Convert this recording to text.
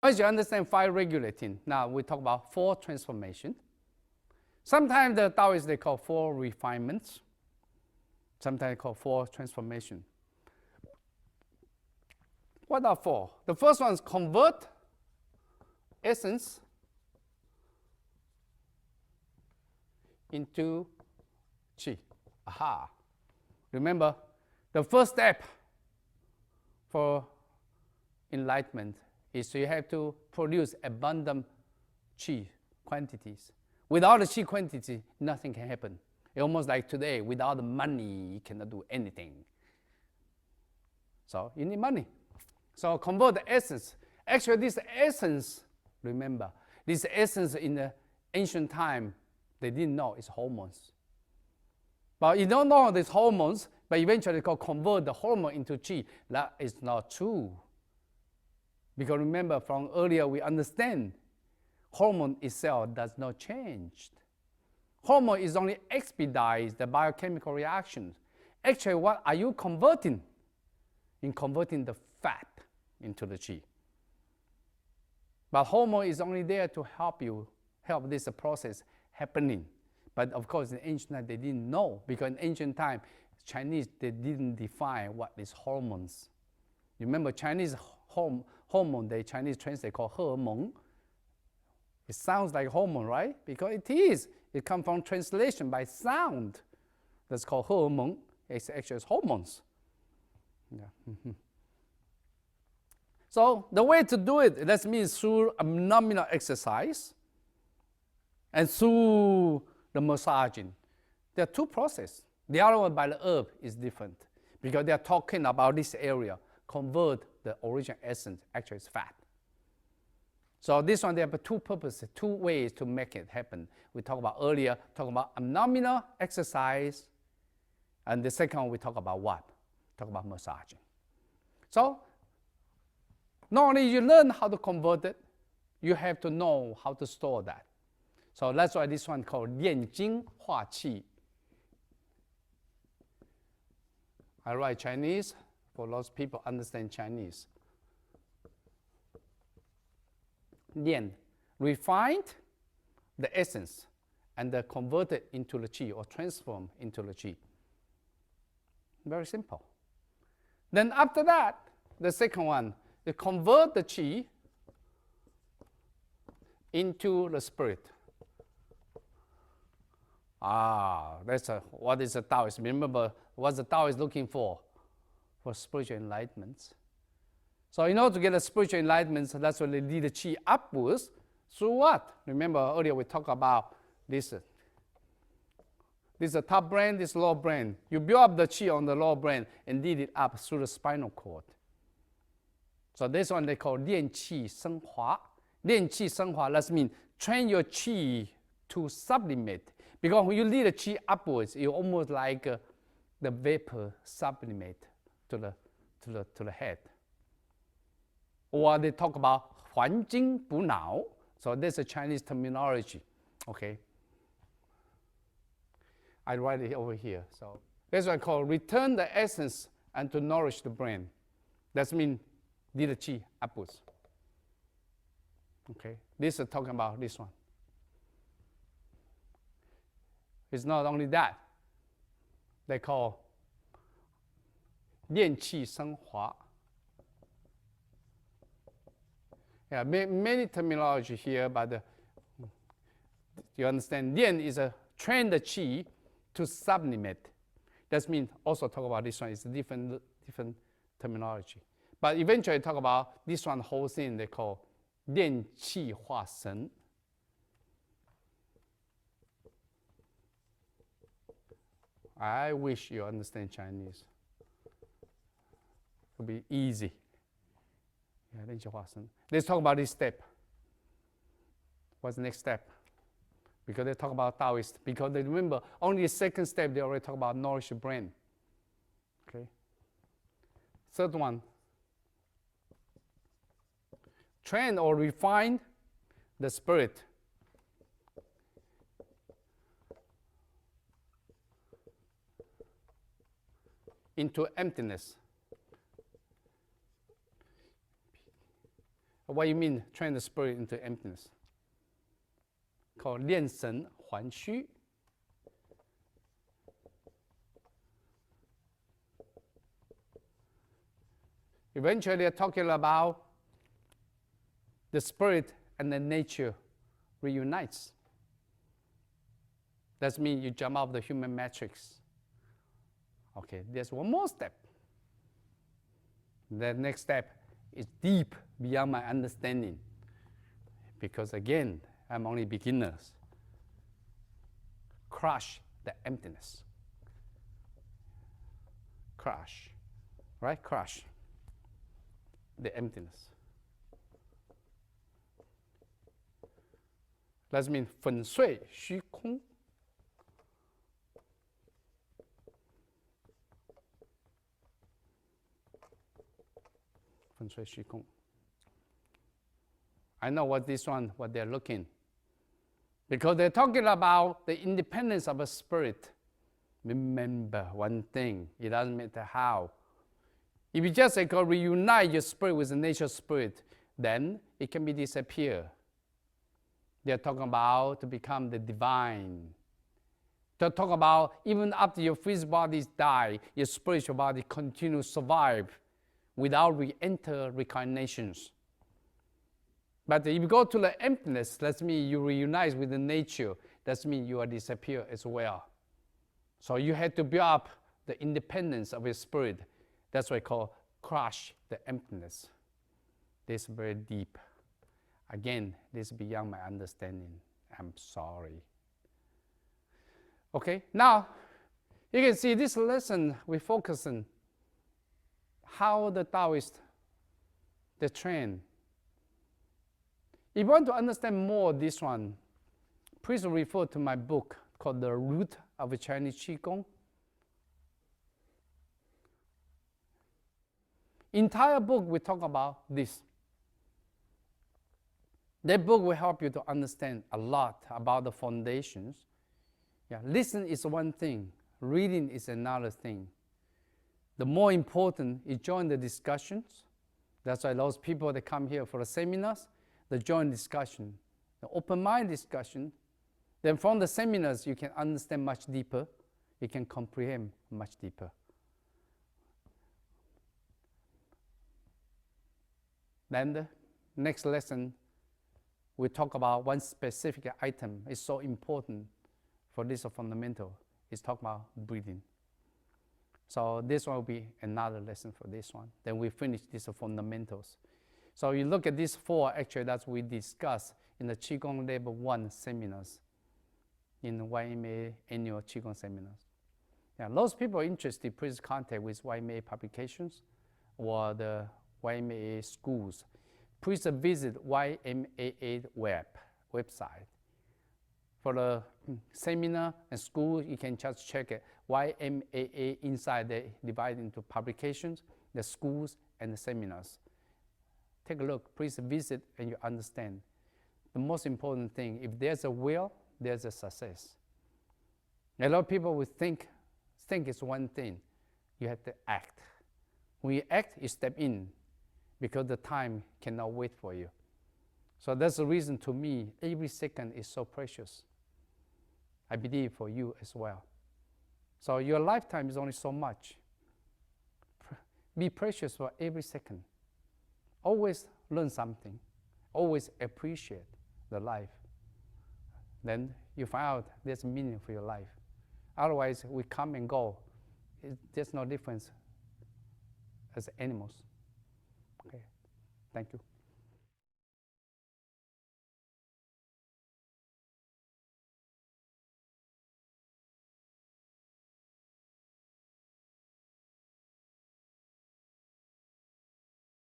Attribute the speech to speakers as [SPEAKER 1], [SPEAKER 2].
[SPEAKER 1] Once you understand 5 regulating, now we talk about 4 transformation. Sometimes the Taoists, they call 4 refinements. Sometimes they call 4 transformation. What are 4? The first one is convert essence into Qi. Aha. Remember, the first step for enlightenment is you have to produce abundant Qi quantities. Without the Qi quantity, nothing can happen. It's almost like today, without money, you cannot do anything. So you need money. So convert the essence. Actually, this essence, remember, this essence in the ancient time, they didn't know it's hormones. But you don't know these hormones, but eventually they convert the hormone into Qi. That is not true. Because remember, from earlier we understand hormone itself does not change. Hormone is only expedites the biochemical reactions. Actually, what are you converting? In converting the fat into the Qi. But hormone is only there to help this process happening. But of course, in ancient time, they didn't know, because in ancient time, Chinese, they didn't define what is hormones. You remember Chinese hormone, the Chinese translate called 荷尔蒙. It sounds like hormone, right? Because it is. It comes from translation by sound. That's called 荷尔蒙. It's actually hormones. Yeah. So the way to do it, that means through abdominal exercise and through the massaging. There are 2 processes. The other one by the herb is different, because they are talking about this area, convert the original essence, actually it's fat. So this one, they have 2 purposes, 2 ways to make it happen. We talked about earlier, talking about abdominal exercise, and the second one we talk about what? Talk about massaging. So not only you learn how to convert it, you have to know how to store that. So that's why this one called 炼精化气. I write Chinese for those people understand Chinese. 炼, refined the essence and convert it into the Qi, or transform into the Qi. Very simple. Then after that, the second one, you convert the Qi into the spirit. That's what is the Taoist? Remember what the Taoist looking for spiritual enlightenment. So in order to get a spiritual enlightenment, that's when they lead the Qi upwards. Through what? Remember earlier we talked about this. This is the top brain, this lower brain. You build up the Qi on the lower brain and lead it up through the spinal cord. So this one they call 练气升华. 练气升华, that means train your Qi to sublimate. Because when you lead the Qi upwards, it's almost like the vapor sublimate to the head. Or they talk about 还精补脑. So this is a Chinese terminology. Okay. I write it over here. So that's what I call return the essence and to nourish the brain. That means lead the Qi upwards. Okay. This is talking about this one. It's not only that. They call 炼气升华. Yeah, many terminology here, but you understand, 炼 is a train the Qi to sublimate. That means also talk about this one. It's a different terminology. But eventually talk about this one whole thing they call 炼气化神. I wish you understand Chinese. It'll be easy. Yeah, 炼气化神. Let's talk about this step. What's the next step? Because they talk about Taoist. Because they remember only the second step they already talk about nourish the brain. Okay. Third one. Train or refine the spirit. Into emptiness. what you mean train the spirit into emptiness? Called 炼神还虚. Eventually, they're talking about the spirit and the nature reunites. That means you jump out of the human matrix. Okay, there's one more step. The next step is deep beyond my understanding. Because again, I'm only beginners. Crush the emptiness. Crush, right? Crush the emptiness. That means 粉碎虚空. I know what they're looking. Because they're talking about the independence of a spirit. Remember one thing, it doesn't matter how. If you just go reunite your spirit with the nature spirit, then it can be disappear. They're talking about to become the divine. They're talking about even after your physical bodies die, your spiritual body continues to survive without re-enter reincarnations. But if you go to the emptiness, that means you reunite with the nature. That means you are disappear as well. So you have to build up the independence of your spirit. That's what I call crush the emptiness. This is very deep. Again, this is beyond my understanding. I'm sorry. Okay, now you can see this lesson we focus on how the Taoist, the train. If you want to understand more this one, please refer to my book called The Root of Chinese Qigong. Entire book we talk about this. That book will help you to understand a lot about the foundations. Yeah, listen is one thing, reading is another thing. The more important is join the discussions. That's why those people that come here for the seminars, they join discussion, the open mind discussion. Then from the seminars you can understand much deeper, you can comprehend much deeper. Then the next lesson, we talk about one specific item. It's so important for this fundamental. It's talk about breathing. So this one will be another lesson for this one. Then we finish these fundamentals. So you look at these four actually that we discussed in the Qigong Level 1 seminars, in the YMAA annual Qigong seminars. Yeah, those people interested, please contact with YMAA publications or the YMAA schools. Please visit YMAA website. For the seminar and school, you can just check it. YMAA inside, they divide into publications, the schools, and the seminars. Take a look, please visit and you understand. The most important thing, if there's a will, there's a success. A lot of people will think it's one thing. You have to act. When you act, you step in because the time cannot wait for you. So that's the reason to me, every second is so precious. I believe for you as well. So your lifetime is only so much. Be precious for every second. Always learn something. Always appreciate the life. Then you find out there's meaning for your life. Otherwise, we come and go. There's no difference as animals. Okay, thank you.